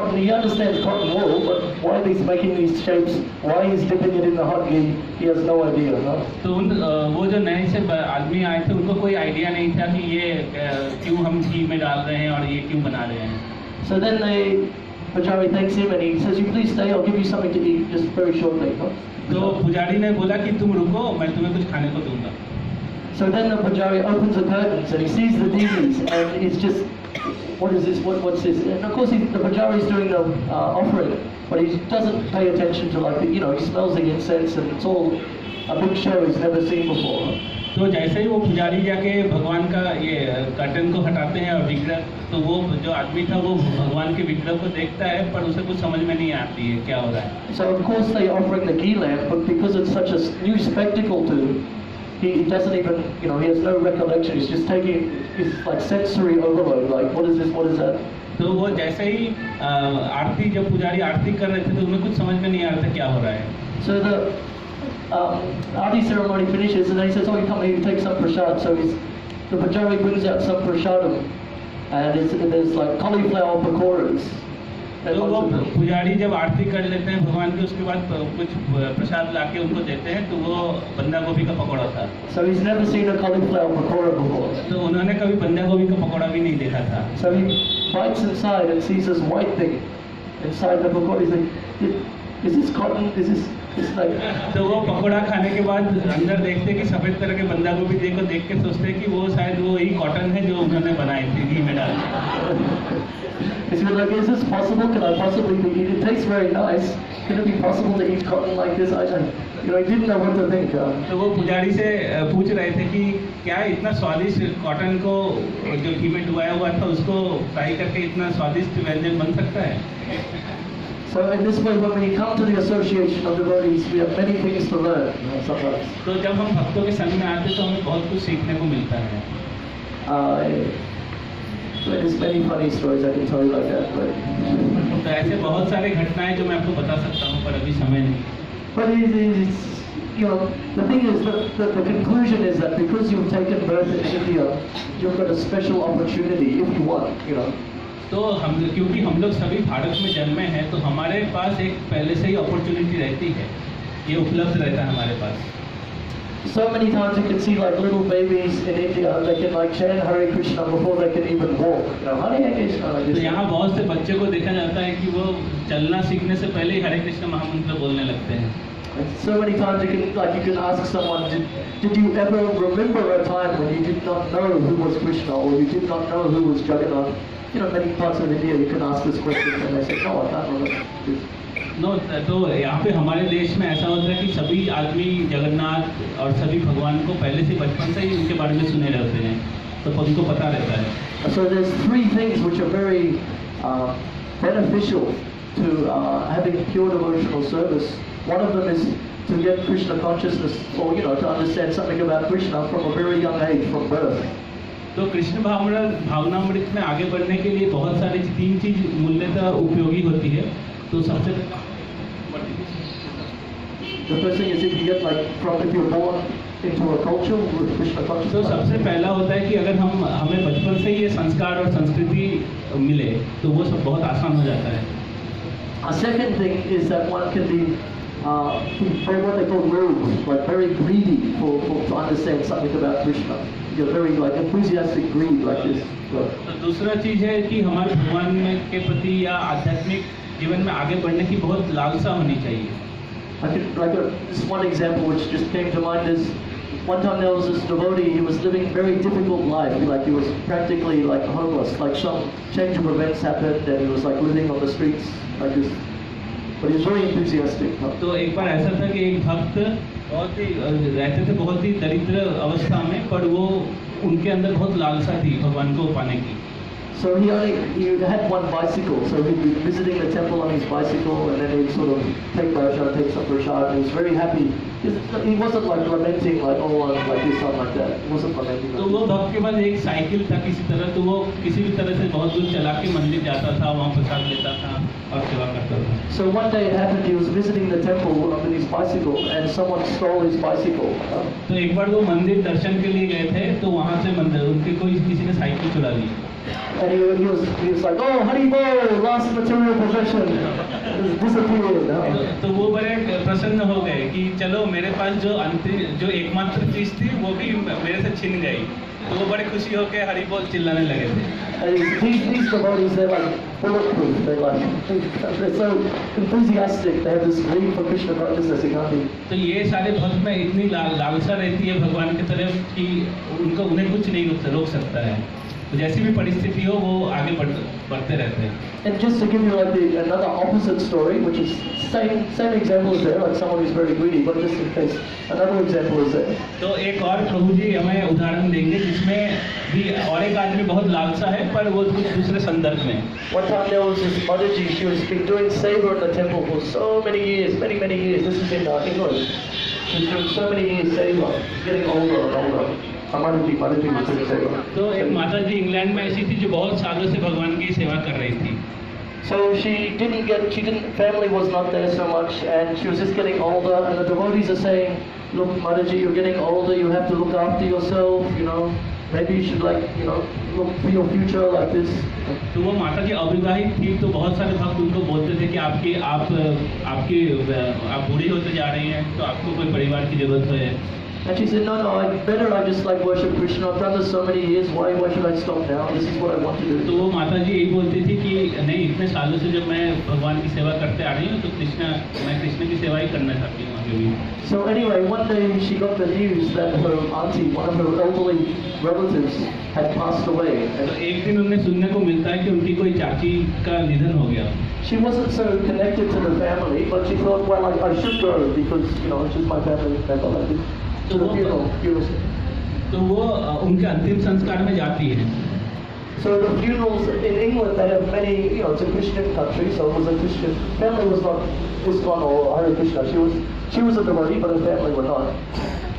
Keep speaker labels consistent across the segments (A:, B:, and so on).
A: cotton, he understands cotton wool, but why he's making these shapes, why he's dipping it in the hot ghee, he has no idea. No?
B: तो वो जो नए से आदमी आए थे उनको कोई आइडिया नहीं था कि ये क्यों हम घी में डाल रहे हैं और ये क्यों बना रहे हैं.
A: So then Pujari thanks him and he says, "You please stay. I'll give you something to eat just very shortly." No?
B: तो पुजारी ने बोला कि तुम रुको, मैं तुम्हें कुछ खाने को दूंगा.
A: So then the Pujari opens the curtains and he sees the deities and he's just, what is this? What's this? And of course the Pujari is doing the offering, but he doesn't pay attention to he smells the incense and it's all a big show he's never seen before.
B: तो जैसे ही वो पुजारी जाके भगवान का ये curtain को हटाते हैं और विग्रह, तो वो जो आदमी था वो भगवान के विग्रह को देखता है पर उसे कुछ समझ में नहीं आती है क्या हो रहा है.
A: So of course they offering the ghee lamp, but because it's such a new spectacle to him, he doesn't even, he has no recollection. He's just taking, it's like sensory overload. Like, what is this? What is that?
B: तो वो जैसे ही आरती, जब पुजारी आरती कर रहे थे तो उन्हें कुछ समझ में नहीं आ रहा था क्या हो रहा है.
A: So the Aarti ceremony finishes and then he says, "Oh, you come here, you take some prasad." So the Pujari brings out some prasadam and there's like cauliflower pakoras.
B: तो वो पुजारी जब आरती कर लेते हैं भगवान की, उसके बाद कुछ प्रसाद लाके उनको देते हैं, तो वो बंदा गोभी का पकौड़ा था.
A: So he's never seen a cauliflower pakora before.
B: तो उन्होंने कभी बंदा गोभी का पकौड़ा भी नहीं देखा था.
A: So he bites inside and sees this white thing inside the pakora. He's like, "Is this cotton? Is this?" It's like.
B: तो वो पकौड़ा खाने के बाद अंदर देखते कि सफेद तरह के बंदा गोभी देख के सोचते कि वो शायद वो ही कॉटन है जो उन्होंने बनाई थी घी में डाल के.
A: He's like, "Is this possible? Can I possibly be eating? It tastes very nice. Can it be possible to eat cotton like this?" He didn't know what to think.
B: तो वो पुजारी से पूछ रहे थे कि क्या इतना स्वादिष्ट कॉटन को जो घी में डुबाया हुआ था उसको फ्राई करके इतना स्वादिष्ट व्यंजन बन सकता है.
A: So in this way, when we come to the association of devotees, we have many things to learn. Sometimes.
B: तो जब हम भक्तों के संग में आते हैं तो हमें बहुत कुछ सीखने को मिलता है.
A: There's many funny stories I can tell you like that, but.
B: तो ऐसे बहुत सारे घटनाएं जो मैं आपको बता सकता हूँ पर अभी समय नहीं.
A: But it's the thing is the conclusion is that because you've taken birth in India, you've got a special opportunity if you want,
B: तो क्योंकि हम लोग सभी भारत में जन्मे हैं तो हमारे पास एक पहले से ही अपॉर्चुनिटी रहती है, ये उपलब्ध रहता है हमारे पास.
A: So many times you can see like little babies in India, they can like chant Hare Krishna before they can even walk. Hare Krishna like this.
B: तो यहाँ बहुत से बच्चे को देखा जाता है कि वो चलना सीखने से पहले ही हरे कृष्ण महामंत्र बोलने लगते हैं.
A: So many times you can ask someone, did you ever remember a time when you did not know who was Krishna or you did not know who was Jagannath? Many parts of India you can ask this question and they say, "No, I can't remember this."
B: No, तो यहाँ पे हमारे देश में ऐसा होता है कि सभी आदमी जगन्नाथ और सभी भगवान को पहले से बचपन से ही उनके बारे में सुने रहते हैं, तो उनको पता रहता है.
A: So there's three things which are very beneficial to having pure devotional service. One of them is to get Krishna consciousness, or to understand something about Krishna from a very young age, from birth.
B: तो कृष्ण भावनामृत में आगे बढ़ने के लिए बहुत सारी तीन चीज मूल्यतः उपयोगी होती है. तो सबसे
A: The first thing is if you get if you're born into a culture with Krishna consciousness.
B: तो सबसे पहला होता है कि अगर हमें बचपन से ये संस्कार और संस्कृति मिले तो वो सब बहुत आसान हो जाता है.
A: A second thing is that one can be what they call rogues, like very greedy to understand something about Krishna. You're very enthusiastic greed like this.
B: तो दूसरा चीज है कि हमारे भगवान में के प्रति या आध्यात्मिक जीवन में आगे बढ़ने की बहुत लालसा होनी चाहिए.
A: This one example which just came to mind is one time there was this devotee. He was living very difficult life. He was practically homeless. Some change of events happened and he was living on the streets like this. But he was very enthusiastic.
B: तो एक बार ऐसा था कि एक भक्त बहुत ही रहते थे बहुत ही दरिद्र अवस्था में, पर वो उनके अंदर बहुत लालसा थी भगवान को पाने की.
A: So he had one bicycle, so he'd be visiting the temple on his bicycle, and then he'd sort of take some prasad, and he was very happy. He wasn't lamenting oh I'm like this, I'm like that. He wasn't lamenting.
B: तो वो भक्त के पास एक cycle था किसी तरह, तो वो किसी भी तरह से बहुत दूर चला के मंदिर जाता था, वहाँ प्रसाद लेता था और सेवा करता था.
A: So one day it happened, he was visiting the temple on his bicycle, and someone stole his bicycle.
B: तो एक बार वो मंदिर दर्शन के लिए गए थे, तो वहाँ से मंदिर उनके किसी ने साइकिल चुरा ली.
A: And he was like, oh, Hari Bol, lost material possession, disappeared.
B: तो वो बड़े प्रसन्न हो गए कि चलो मेरे पास जो एकमात्र चीज थी वो भी मेरे से छिन गई। तो वो बड़े खुशी होकर हरि बोल चिल्लाने लगे थे।
A: And these devotees, they're like bulletproof. They're so enthusiastic. They have this greed for Krishna consciousness. It can't be.
B: तो ये सारे भक्त में इतनी लालसा रहती है भगवान की तरफ कि उन्हें कुछ नहीं रोक सकता है। तो जैसी भी परिस्थिति हो वो आगे बढ़ते रहते हैं।
A: And just to give you like another opposite story, which is same example is there, like someone who's very greedy, but just in case another example is there.
B: तो एक और प्रभु जी हमें उदाहरण देंगे जिसमें भी और एक आदमी बहुत लालसा है पर वो कुछ दूसरे संदर्भ में।
A: One time there was this Mataji, she was been doing seva in the temple for so many years, many years. This is in England. She's doing so many years seva, getting older and older. Mataji was doing seva.
B: तो एक माता जी England में ऐसी थी जो बहुत सालों से भगवान की सेवा कर रही थी।
A: So family was not there so much, and she was just getting older, and the devotees are saying, look, Mataji, you're getting older, you have to look after yourself, maybe you should look for your future like this.
B: तो वो माता जी अविवाहित थी, तो बहुत सारे भक्त उनको बोलते थे कि आप बूढ़ी होते जा रही हैं, तो आपको कोई परिवार की जरूरत है।
A: And she said, no, I just worship Krishna. I've done this so many years. Why should I stop now? This is what I want to do.
B: तो वो माता जी यही बोलती थी कि नहीं, इतने सालों से जब मैं भगवान की सेवा करते आ रही हूँ, तो मैं कृष्ण की सेवा ही करना चाहती हूँ आगे भी।
A: So anyway, one day she got the news that her auntie, one of her elderly relatives, had passed away.
B: तो एक दिन उन्हें सुनने को मिलता है कि उनकी कोई चाची का निधन हो गया।
A: She wasn't so connected to the family, but she thought, well, I should go because it's just my family. To the funeral.
B: तो वो उनके अंतिम संस्कार में जाती है।
A: So the funerals in England, they have many, it's a Christian country, so it was a Christian family, was not ISKCON or Hare Krishna. She was a devotee, but her family were not.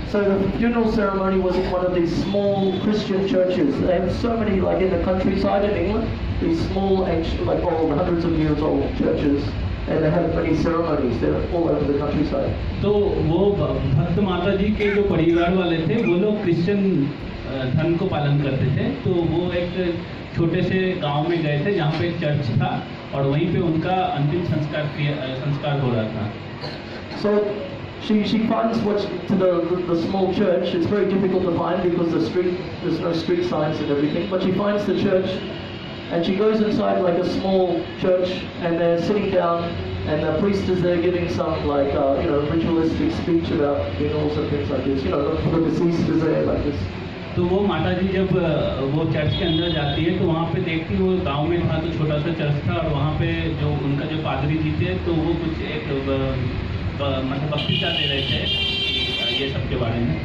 A: So the funeral ceremony was in one of these small Christian churches. They have so many, like in the countryside in England, these small, ancient, like hundreds of years old churches. And they had many ceremonies. They're all over the countryside.
B: तो वो भक्त माता जी के जो परिवार वाले थे, वो लोग क्रिश्चियन धर्म को पालन करते थे। तो वो एक छोटे से गांव में गए थे जहाँ पे एक चर्च था और वहीं पे उनका अंतिम संस्कार हो रहा था।
A: So she finds to the small church. It's very difficult to find because there's no street signs and everything. But she finds the church. And she goes inside like a small church, and they're sitting down, and the priest is there giving some ritualistic speech about funerals and things like this. The deceased is there like this.
B: तो वो माता जी जब वो church के अंदर जाती है तो वहाँ पे देखती वो गांव में था, तो छोटा सा चर्च था और वहाँ पे जो उनका जो पादरी जी थे तो वो कुछ एक बक्तृता दे रहे थे ये सब के बारे में।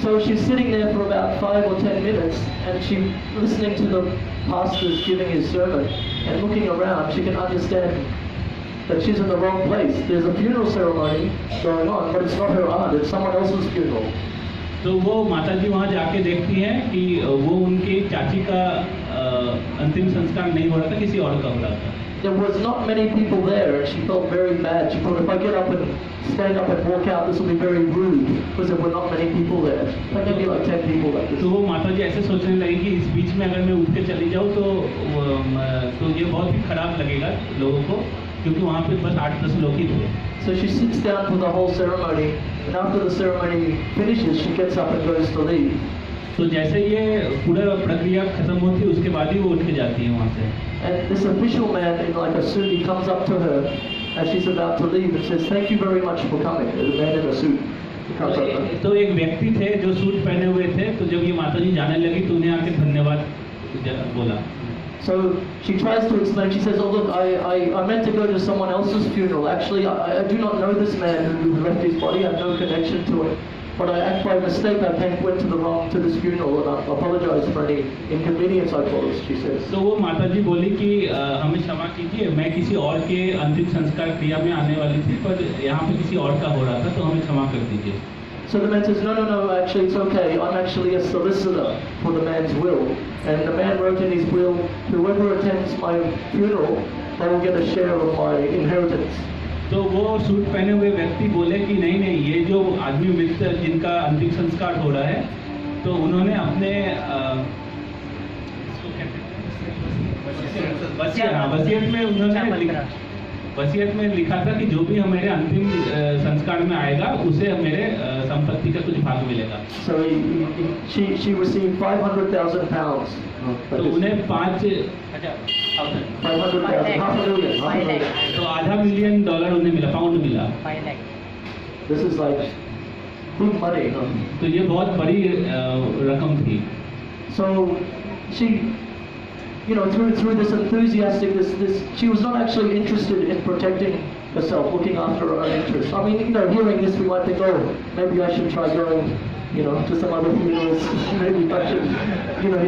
A: So she's sitting there for about 5 or 10 minutes, and she's listening to the pastor's giving his sermon, and looking around, she can understand that she's in the wrong place. There's a funeral ceremony going on, but it's not her aunt, it's someone else's funeral.
B: तो वो माता जी वहाँ जाके देखती हैं कि वो उनकी चाची का अंतिम संस्कार नहीं हो रहा था, किसी और का हो रहा था।
A: There was not many people there, and she felt very bad. She thought, if I get up and stand up and walk out, this will be very rude, because there were not many people there. Maybe like 10 people like this.
B: तो वो माता जी ऐसे सोचने लगी कि इस बीच में अगर मैं उठ के चली जाऊँ तो ये बहुत ही खराब लगेगा लोगों को, क्योंकि वहाँ पे बस 8-10 लोग ही थे।
A: So she sits down for the whole ceremony, and after the ceremony finishes, she gets up and goes to leave.
B: तो जैसे ये पूरा प्रक्रिया खत्म होती है उसके बाद ही वो उठ के जाती है वहाँ से।
A: And this official man in like a suit, he comes up to her as she's about to leave and says, "Thank you very much for coming." The man in a suit. He comes up to her.
B: तो एक व्यक्ति थे जो suit पहने हुए थे, तो जब ये माता जी जाने लगी तो उन्हें आके धन्यवाद बोला।
A: So she tries to explain. She says, "Oh look, I meant to go to someone else's funeral. Actually, I do not know this man who left his body. I have no connection to it. But I act by mistake. I went to this funeral, and I apologize for any inconvenience I caused." She says.
B: तो वो माता जी बोली कि हमें क्षमा कीजिए, मैं किसी और के अंतिम संस्कार क्रिया में आने वाली थी, पर यहाँ पे किसी और का हो रहा था, तो हमें क्षमा कर दीजिए।
A: So the man says, no, actually it's okay. I'm actually a solicitor for the man's will. And the man wrote in his will, whoever attends my funeral, they will get a share of my inheritance.
B: तो वो suit पहने हुए व्यक्ति बोले कि नहीं, ये जो आदमी मित्र जिनका अंतिम संस्कार हो रहा है, तो उन्होंने अपने वसीयत में लिखा था कि जो भी मेरे अंतिम संस्कार में आएगा उसे मेरे संपत्ति का कुछ भाग मिलेगा।
A: So she received 500,000 pounds.
B: तो उन्हें
A: 500,000, half a million.
B: तो $500,000 उन्हें मिला, पाउंड मिला।
C: 5 lakh.
A: This is like big money.
B: तो ये बहुत बड़ी रकम थी।
A: So she, through this enthusiastic, she was not actually interested in protecting herself, looking after her own interests. I mean, hearing this, we might think, oh, maybe I should try going, to some other funerals. Maybe I should,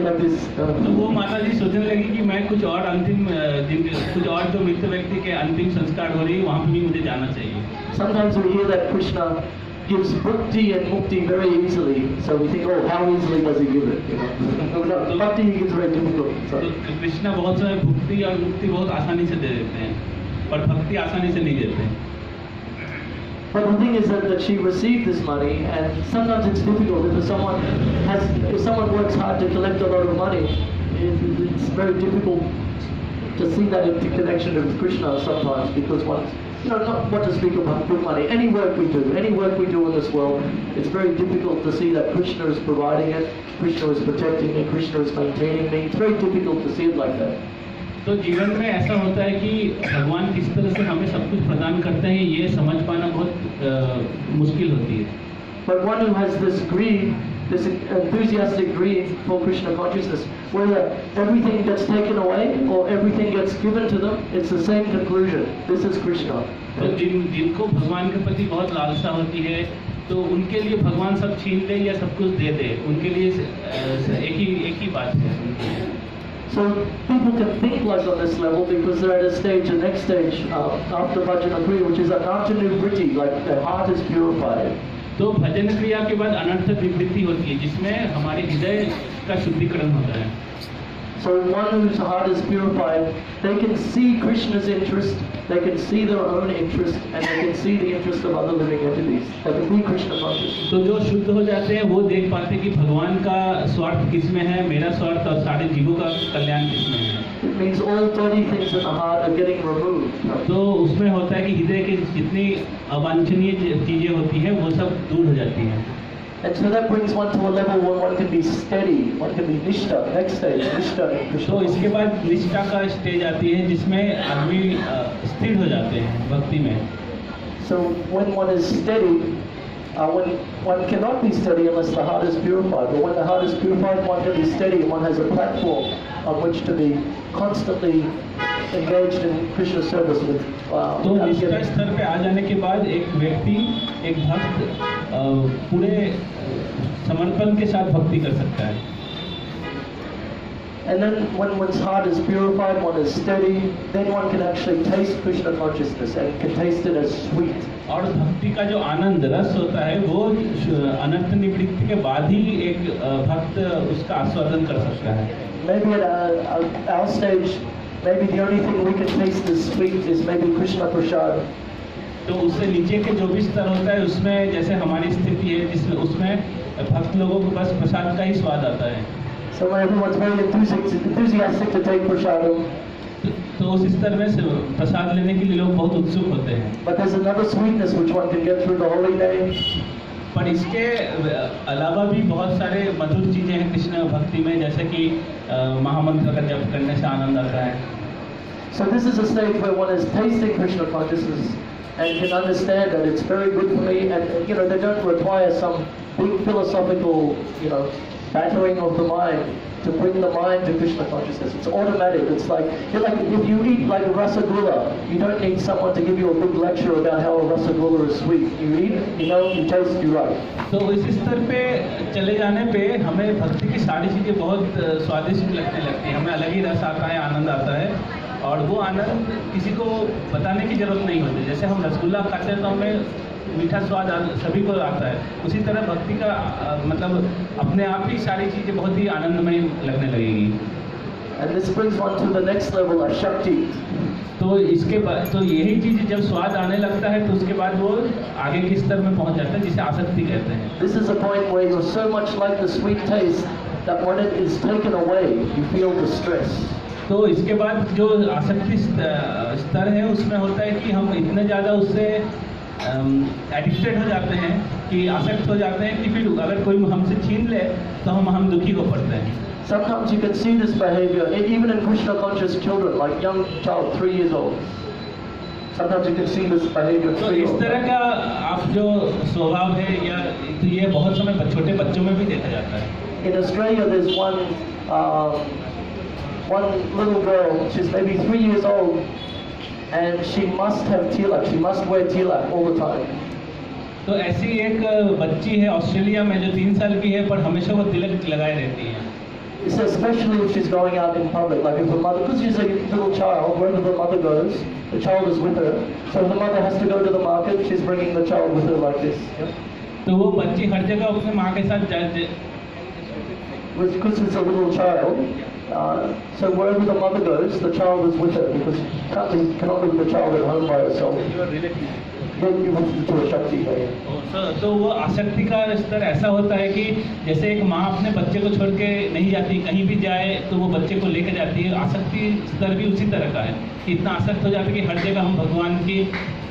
A: like this.
B: तो वो माता जी सोचने लगी कि मैं कुछ और अंतिम दिन, कुछ और जो मृत व्यक्ति के अंतिम संस्कार हो रही है वहाँ पे भी मुझे जाना चाहिए।
A: Sometimes we hear that Krishna gives bhakti and mukti very easily, so we think, oh, how easily does he give it? Bhakti he gives very difficult. So.
B: तो कृष्णा बहुत सारे भक्ति और मुक्ति बहुत आसानी से दे देते हैं, पर भक्ति आसानी से नहीं देते हैं।
A: But the thing is that she received this money, and sometimes it's difficult if someone works hard to collect a lot of money. It's very difficult to see that interconnection with Krishna sometimes, because not what to speak about good money. Any work we do in this world, it's very difficult to see that Krishna is providing it, Krishna is protecting me, Krishna is maintaining me. It's very difficult to see it like that.
B: तो जीवन में ऐसा होता है कि भगवान किस तरह से हमें सब कुछ प्रदान करते हैं, ये समझ पाना बहुत मुश्किल होती है।
A: But one who has this greed, this enthusiastic greed for Krishna consciousness, whether everything gets taken away or everything gets given to them, it's the same conclusion. This is Krishna.
B: तो जिनको भगवान के प्रति बहुत लालसा होती है, तो उनके लिए भगवान सब छीन दे या सब कुछ दे दे, उनके लिए एक ही बात है।
A: So people can think like on this level because they're at a stage, the next stage after Bhajana Kriya, which is anartha nivritti, like their heart is purified.
B: तो भजन क्रिया के बाद अनर्थ निवृत्ति होती है, जिसमें हमारे हृदय का शुद्धिकरण होता है।
A: So one whose heart is purified, they can see Krishna's interest, they can see their own interest, and they can see the interest of other living entities. They can be Krishna conscious.
B: तो जो शुद्ध हो जाते हैं वो देख पाते हैं कि भगवान का स्वार्थ किसमें है, मेरा स्वार्थ और सारे जीवों का कल्याण किसमें है।
A: It means all dirty things in the heart are getting removed.
B: तो उसमें होता है कि हृदय की जितनी अवांछनीय चीजें होती हैं वो सब दूर हो जाती हैं।
A: And so that brings one to a level where one can be steady, one can be nishtha. Next stage, nishtha in Krishna.
B: तो इसके बाद निष्ठा का स्टेज आती है जिसमें आदमी स्थिर हो जाते हैं भक्ति में।
A: So when one is steady, when one cannot be steady unless the heart is purified. But when the heart is purified, one can be steady. One has a platform on which to be constantly engaged in Krishna service with.
B: तो निष्ठा स्तर पे आ जाने के बाद एक व्यक्ति, एक भक्त पूरे समर्पण के साथ भक्ति कर सकता है।
A: And then when one's heart is purified, one is steady, then one can actually taste Krishna consciousness and can taste it as sweet.
B: और भक्ति का जो आनंद रस होता है वो अनर्थ निवृत्ति के बाद ही एक भक्त उसका आस्वादन कर सकता है।
A: Maybe at our stage, maybe the only thing we can taste as sweet is maybe Krishna prasad.
B: तो उससे नीचे के जो भी स्तर होता है उसमें जैसे हमारी स्थिति है जिसमें उसमें भक्त लोगों को बस प्रसाद का ही स्वाद आता है।
A: So when everyone's very enthusiastic to take prasadam,
B: तो उस स्तर में प्रसाद लेने के लिए लोग बहुत उत्सुक होते हैं।
A: but there's another sweetness which one can get through the holy name.
B: पर इसके अलावा भी बहुत सारे मधुर चीजें हैं कृष्ण भक्ति में, जैसे कि महामंत्र का जप करने से आनंद आता है।
A: So this is a stage where one is tasting Krishna consciousness and can understand that it's very good for me, and they don't require some big philosophical, battering of the mind to bring the mind to Krishna consciousness. It's automatic. It's like if you eat like a rasagulla, you don't need someone to give you a big lecture about how a rasagulla is sweet. You eat it, you taste, you right.
B: तो इस स्तर पे चले जाने पे हमें भक्ति की सारी चीजें बहुत स्वादिष्ट लगने लगती हैं, हमें अलग ही रस आता है, आनंद आता है, और वो आनंद किसी को बताने की जरूरत नहीं होती। जैसे हम रसगुल्ला खाते हैं तो हमें मीठा स्वाद सभी को आता है, उसी तरह भक्ति का मतलब अपने आप ही सारी चीजें बहुत ही आनंदमय लगने लगेगी।
A: And this brings one to the next level, a shakti.
B: तो इसके बाद तो यही चीज जब स्वाद आने लगता है तो उसके बाद वो आगे के स्तर में पहुंच जाता है जिसे आसक्ति कहते हैं।
A: This is a point where you're so much like the sweet taste that when it is taken away, you feel distress.
B: तो इसके बाद जो आसक्ति स्तर है उसमें होता है कि हम इतने ज़्यादा उससे एडिक्टेड हो जाते हैं कि आसक्त हो जाते हैं कि फिर अगर कोई हमसे छीन ले तो हम दुखी हो पड़ते हैं।
A: Sometimes you can see this behavior even in Krishna conscious children, like young child, 3 years old. Sometimes you can see this behavior.
B: तो इस तरह का आप जो स्वभाव है या तो ये बहुत समय छोटे बच्चों में भी देखा जाता है।
A: In Australia, there's one little girl. She's maybe 3 years old, and she must have tilak. She must wear tilak all the time.
B: तो ऐसी एक बच्ची है ऑस्ट्रेलिया में जो 3 साल की है पर हमेशा वो तिलक लगाए रहती है।
A: It's especially if she's going out in public, like if her mother, because she's a little child, wherever the mother goes, the child is with her. So if the mother has to go to the market, she's bringing the child with her like this. Yeah?
B: तो वो बच्ची हर जगह अपने माँ के साथ
A: Because it's a little child, so wherever the mother goes, the child is with her, because you cannot leave the child at home by herself.
B: तो वो आसक्ति का स्तर ऐसा होता है कि जैसे एक माँ अपने बच्चे को छोड़ के नहीं जाती, कहीं भी जाए तो वो बच्चे को लेकर जाती है। आसक्ति स्तर भी उसी तरह का है कि इतना आसक्त हो जाता है कि हर जगह हम भगवान की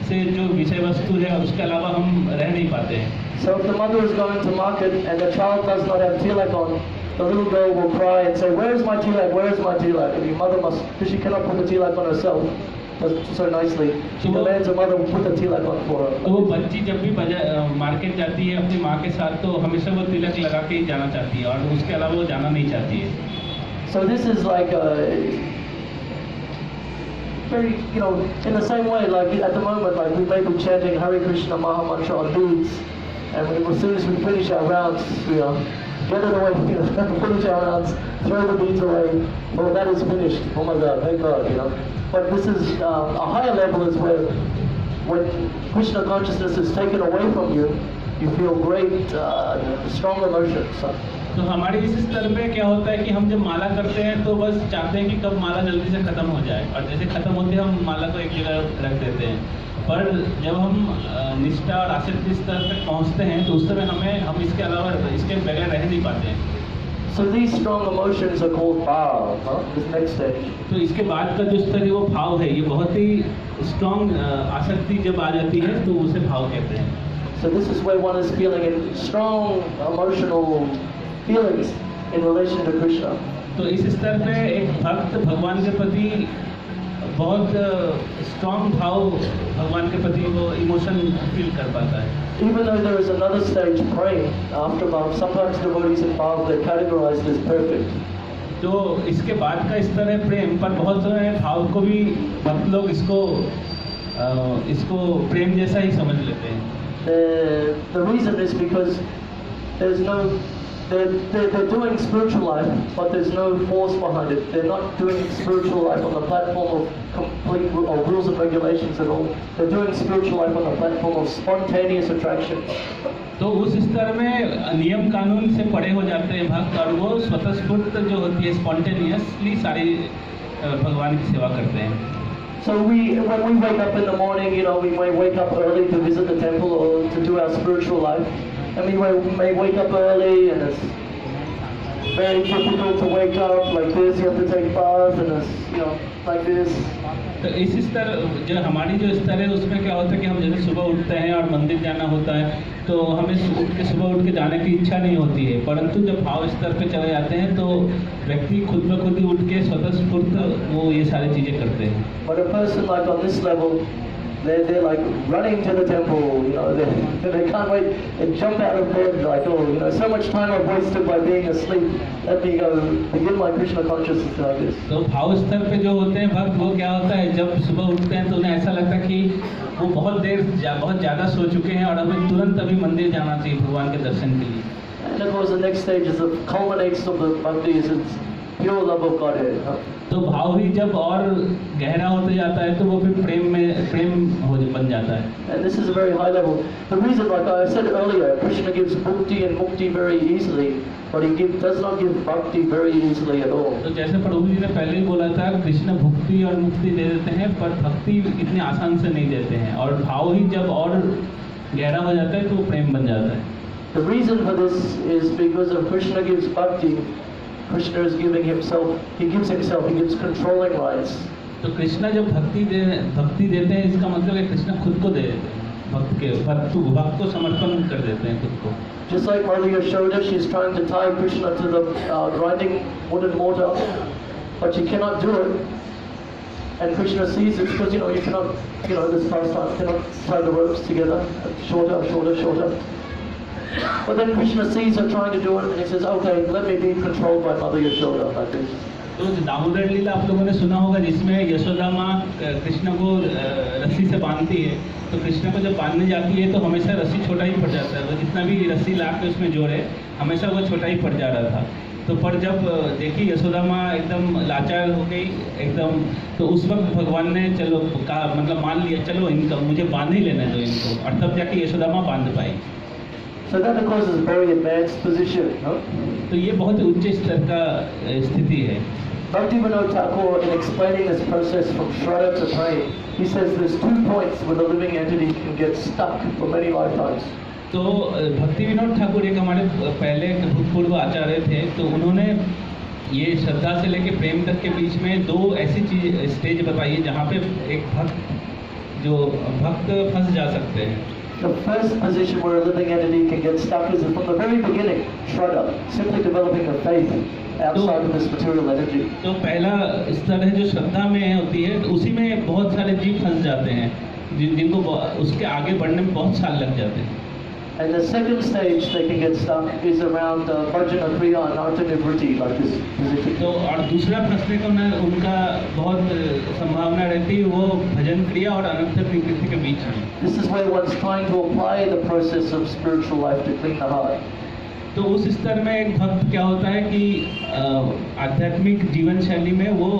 B: से जो विषय वस्तु है उसके अलावा हम रह नहीं पाते हैं।
A: So if the mother is going to market and the child does not have tilak on, the little girl will cry and say, "Where is my tilak? Where is my tilak?" And your mother must, because she cannot put the tilak on herself so nicely, she demands her mother put the tilak on for her.
B: तो वो बच्ची जब भी market जाती है अपनी माँ के साथ तो हमेशा वो तिलक लगा के ही जाना चाहती है और उसके अलावा वो जाना नहीं चाहती है।
A: So this is like very, in the same way, like at the moment, like we may be chanting Hare Krishna Maha Mantra on beads, and as soon as we finish our rounds, get it away, finish our rounds, throw the beads away. Well, that is finished. Oh my God, thank God, But this is a higher level is where when Krishna consciousness is taken away from you, you feel great, strong emotions.
B: तो हमारे इस स्तर पे क्या होता है कि हम जब माला करते हैं तो बस चाहते हैं कि कब माला जल्दी से ख़त्म हो जाए और जैसे ख़त्म होते हैं हम माला को एक जगह रख देते हैं। पर जब हम निष्ठा और आसक्ति स्तर तक पहुंचते हैं तो उस समय हम इसके अलावा इसके बगैर रह नहीं पाते हैं।
A: So these strong emotions are called bhav, this next stage.
B: तो इसके बाद का जो स्तर है वो भाव है। ये बहुत ही स्ट्रॉन्ग आसक्ति जब आ जाती है तो उसे भाव कहते हैं।
A: So this is where one is feeling strong emotional feelings in relation to Krishna.
B: तो इस स्तर पे एक भक्त भगवान के प्रति बहुत स्ट्रॉन्ग भाव भगवान के प्रति वो इमोशन फील कर पाता है।
A: Even though there is another stage, prem, after bhav, sometimes devotees in bhav they're categorized as perfect.
B: तो इसके बाद का स्तर है प्रेम, पर बहुत सारे भाव को भी भक्त लोग इसको प्रेम जैसा ही समझ लेते हैं।
A: The reason is because there's no they're doing spiritual life, but there's no force behind it. They're not doing spiritual life on the platform of complete rules and regulations at all. They're doing spiritual life on the platform of spontaneous attraction.
B: तो उस स्तर में नियम कानून से परे हो जाते हैं भक्त और वो स्वतःस्फूर्त जो होती है स्पॉन्टेनियसली सारी भगवान की सेवा करते हैं।
A: So when we wake up in the morning, we may wake up early to visit the temple or to do our spiritual life. And we may wake up early and it's very difficult to wake up like this. You have to take bath and it's, like this.
B: तो इस स्तर जो हमारी जो स्तर है उसमें क्या होता है कि हम जैसे सुबह उठते हैं और मंदिर जाना होता है तो हमें सुबह उठ के जाने की इच्छा नहीं होती है, परंतु जब भाव स्तर पे चले जाते हैं तो व्यक्ति खुद ब खुद ही उठ के स्वतःस्फूर्त वो ये सारी चीज़ें करते हैं।
A: But a person like on this level, they're like running to the temple, they can't wait, they jump out of bed like, so much time I've wasted by being asleep, let me go begin my Krishna consciousness like this.
B: तो भाव स्तर पे जो होते हैं भक्त वो क्या होता है जब सुबह उठते हैं तो उन्हें ऐसा लगता है कि वो बहुत ज़्यादा सो चुके हैं और हमें तुरंत अभी मंदिर जाना चाहिए भगवान के दर्शन के लिए।
A: And of course the next stage is the culminates of the bhakti is its pure love of Godhead.
B: तो भाव ही जब और गहरा होते जाता है तो वो फिर प्रेम बन जाता है।
A: And this is a very high level. The reason, like I said earlier, Krishna gives bhakti and mukti very easily, but he does not give bhakti very easily at all.
B: तो जैसे प्रभु जी ने पहले ही बोला था कृष्ण भुक्ति और मुक्ति दे देते हैं पर भक्ति इतने आसान से नहीं देते हैं और भाव ही जब और गहरा हो जाता है तो प्रेम बन जाता है।
A: The reason for this is because of Krishna gives bhakti Krishna is giving himself, he gives controlling rights.
B: तो कृष्णा जब भक्ति देते हैं, इसका मतलब है कृष्णा खुद को दे देते हैं, भक्त को समर्पण कर देते हैं खुद को.
A: Just like Mother Yashoda, she's trying to tie Krishna to the grinding wood and mortar, but she cannot do it. And Krishna sees it because you cannot, this pastime cannot tie the ropes together, shorter. But then Krishna sees her trying to do it, and he says, "Okay, let me be controlled by Mother Yashoda like this."
B: तो दामोदर लीला आप लोगों ने सुना होगा, जिसमें यशोदा माँ कृष्ण को रस्सी से बांधती है. तो कृष्ण को जब बांधने जाती है तो हमेशा रस्सी छोटा ही पड़ जाता है. वो जितना भी रस्सी ला के उसमें जोड़े, हमेशा वो छोटा ही पड़ जा रहा था. तो पर जब देखी यशोदा माँ एकदम लाचार हो गई एकदम, तो उस वक्त भगवान ने मतलब मान लिया, चलो इनका मुझे बांध ही लेने दो इनको, और तब जाके यशोदा माँ बांध पाई.
A: So that of course is a very advanced position, no?
B: तो ये बहुत उच्च स्तर का स्थिति है.
A: Bhaktivinoda Thakur, in explaining this process from Sraddha to prem, he says there's 2 points where the living entity can get stuck for many lifetimes.
B: तो भक्ति विनोद ठाकुर एक हमारे पहले भूतपूर्व आचार्य थे, तो उन्होंने ये श्रद्धा से लेके प्रेम तक के बीच में 2 ऐसी स्टेज बताई है जहाँ पे एक भक्त फंस जा सकते हैं.
A: The first position where a living entity can get stuck is from the very beginning, Sraddha, simply developing a faith outside of this material energy.
B: तो पहला स्तर है जो श्रद्धा में होती है, तो उसी में बहुत सारे जीव फंस जाते हैं, जिनको उसके आगे बढ़ने में बहुत साल लग जाते हैं.
A: And the second stage they can get stuck is around Bhajana Kriya and Artha Nivritti, like this position.
B: तो और दूसरा प्रश्न को उनका बहुत संभावना रहती है, वो भजन क्रिया और अनंत निवृत्ति के बीच में.
A: This is where one's trying to apply the process of spiritual life to clean the heart.
B: तो उस स्तर में एक भक्त क्या होता है कि आध्यात्मिक जीवन शैली में वो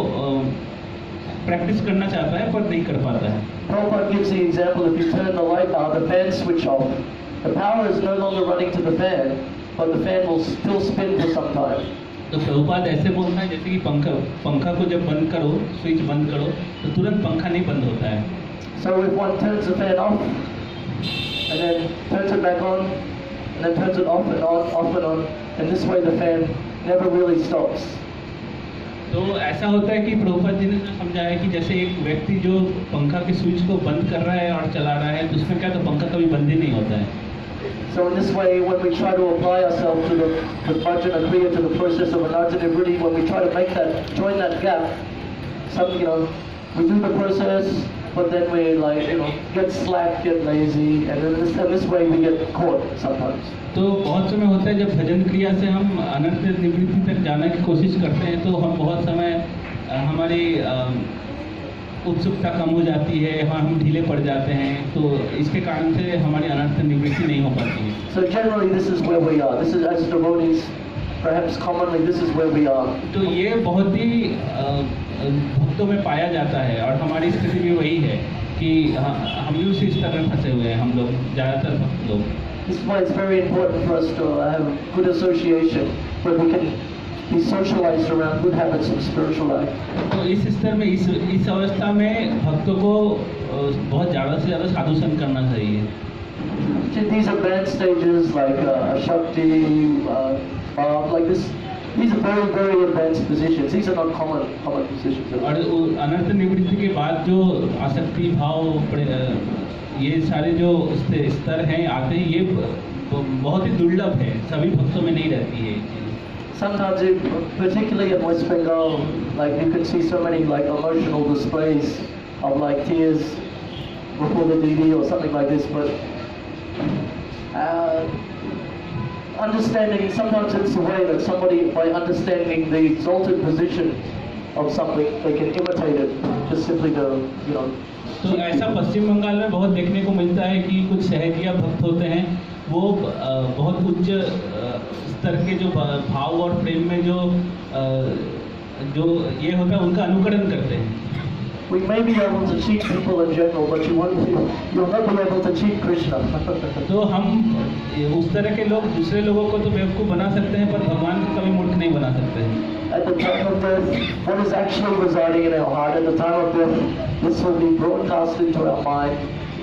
B: प्रैक्टिस करना चाहता है पर नहीं कर पाता है.
A: Prabhupada gives the example, if you turn the fan switch off, the power is no longer running to the fan, but the fan will still spin for some time.
B: तो प्रभुपाद ऐसे बोलता है जैसे कि पंखा को जब बंद करो, स्विच बंद करो, तो तुरंत पंखा नहीं बंद होता है.
A: So if one turns the fan off and then turns it back on and then turns it off and on, and this way the fan never really stops.
B: तो ऐसा होता है कि प्रभुपाद जी ने जो समझाया कि जैसे एक व्यक्ति जो पंखा के स्विच को बंद कर रहा है और चला रहा है, तो उसमें क्या, तो पंखा कभी बंद ही नहीं होता है.
A: So in this way, when we try to apply ourselves to the Bhajana Kriya, to the process of Anartha Nivritti, when we try to join that gap, we do the process, but then we get slack, get lazy, and then this way we get caught sometimes.
B: तो बहुत समय होता है जब भजन क्रिया से हम अनंत निवृत्ति तक जाने की कोशिश करते हैं, तो हम बहुत समय हमारी उत्सुकता कम हो जाती है, हम ढीले पड़ जाते हैं, तो इसके कारण से हमारी अनंत निवृत्ति नहीं हो पाती है.
A: So generally this is where we are. This is as devotees, perhaps commonly this is where we are.
B: तो ये बहुत ही भक्तों में पाया जाता है, और हमारी स्थिति भी वही है कि हम भी उसी स्तर में फंसे हुए हैं, हम लोग ज़्यादातर भक्त लोग.
A: This is why it's very important for us to have good association, where we can be socialized around good habits of spiritual life.
B: तो इस स्तर में इस अवस्था में भक्तों को बहुत ज़्यादा से ज़्यादा साधु संग करना चाहिए.
A: These are advanced stages like Shakti, like this. These are very, very advanced positions. These are not common positions.
B: और अनंत निवृत्ति के बाद जो आसक्ति भाव, ये सारे जो स्तर हैं आते हैं, ये बहुत ही दुर्लभ है, सभी भक्तों में नहीं रहती है.
A: Sometimes, particularly in West Bengal, like you can see so many like emotional displays of like tears before the Devi or something like this. But understanding, sometimes it's the way that somebody, by understanding the exalted position of something, they can imitate it just simply to
B: तो ऐसा पश्चिम बंगाल में बहुत देखने को मिलता है कि कुछ सहजिया भक्त होते हैं, वो बहुत उच्च स्तर के जो भाव और प्रेम में जो ये होता है उनका अनुकरण करते हैं.
A: We may be able to cheat people in general, but you'll not be able to cheat Krishna.
B: तो हम उस तरह के लोग दूसरे लोगों को तो बेवकूफ़ बना सकते हैं, पर भगवान को कभी मूर्ख नहीं बना सकते हैं.
A: At the time of death, what is actually residing in our heart, at the time of death, this will be broadcast into our mind,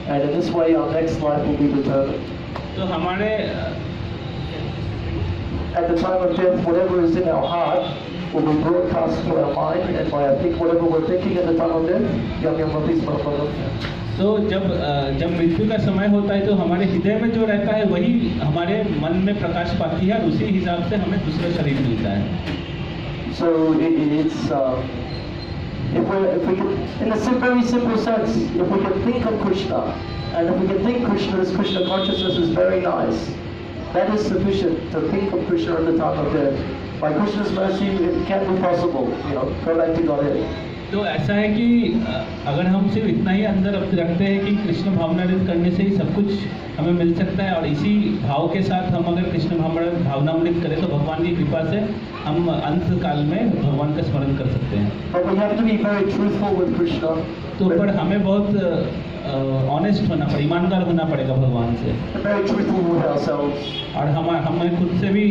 A: and in this way our next life will be determined.
B: तो हमारे
A: at the time of death, whatever is in our heart will be broadcast to our mind, and by I think whatever we're thinking at the time of death,
B: तो जब मृत्यु का समय होता है तो हमारे हृदय में जो रहता है वही हमारे मन में प्रकाश पाती है और उसी हिसाब से हमें दूसरा शरीर मिलता है.
A: So it's if we can, in a very simple sense, if we can think of Krishna, and if we can think Krishna as Krishna consciousness is very nice, that is sufficient to think of Krishna at the time of death. By Krishna's mercy, it can be possible, go back to Godhead.
B: तो ऐसा है कि अगर हम सिर्फ इतना ही अंदर रखते हैं कि कृष्ण भावनामृत करने से ही सब कुछ हमें मिल सकता है और इसी भाव के साथ हम अगर कृष्ण भावनामृत करें तो भगवान की कृपा से हम अंत काल में भगवान का स्मरण कर सकते हैं.
A: But we have to be very truthful with Krishna.
B: तो पर हमें बहुत ऑनेस्ट होना पड़ेगा, ईमानदार होना पड़ेगा भगवान से.
A: Very truthful with ourselves.
B: और हमें खुद से भी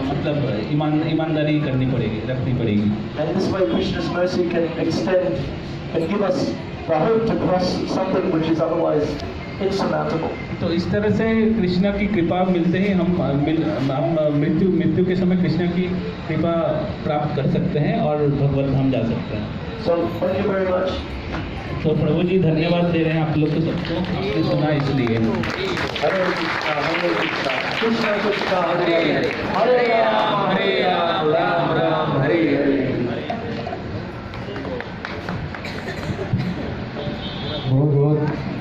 B: मतलब ईमानदारी रखनी पड़ेगी.
A: And this way Krishna's mercy can extend and give us the hope to cross something which is otherwise insurmountable.
B: तो इस तरह से कृष्णा की कृपा मिलते ही हम मृत्यु के समय कृष्णा की कृपा प्राप्त कर सकते हैं और भगवत धाम जा सकते हैं.
A: So thank you very much.
B: तो प्रभु जी धन्यवाद दे रहे हैं आप लोग को सबको, आपने सुना इसलिए.
A: Hare Krishna, Hare Krishna, Krishna Krishna, Hare Hare, Hare Rama, Hare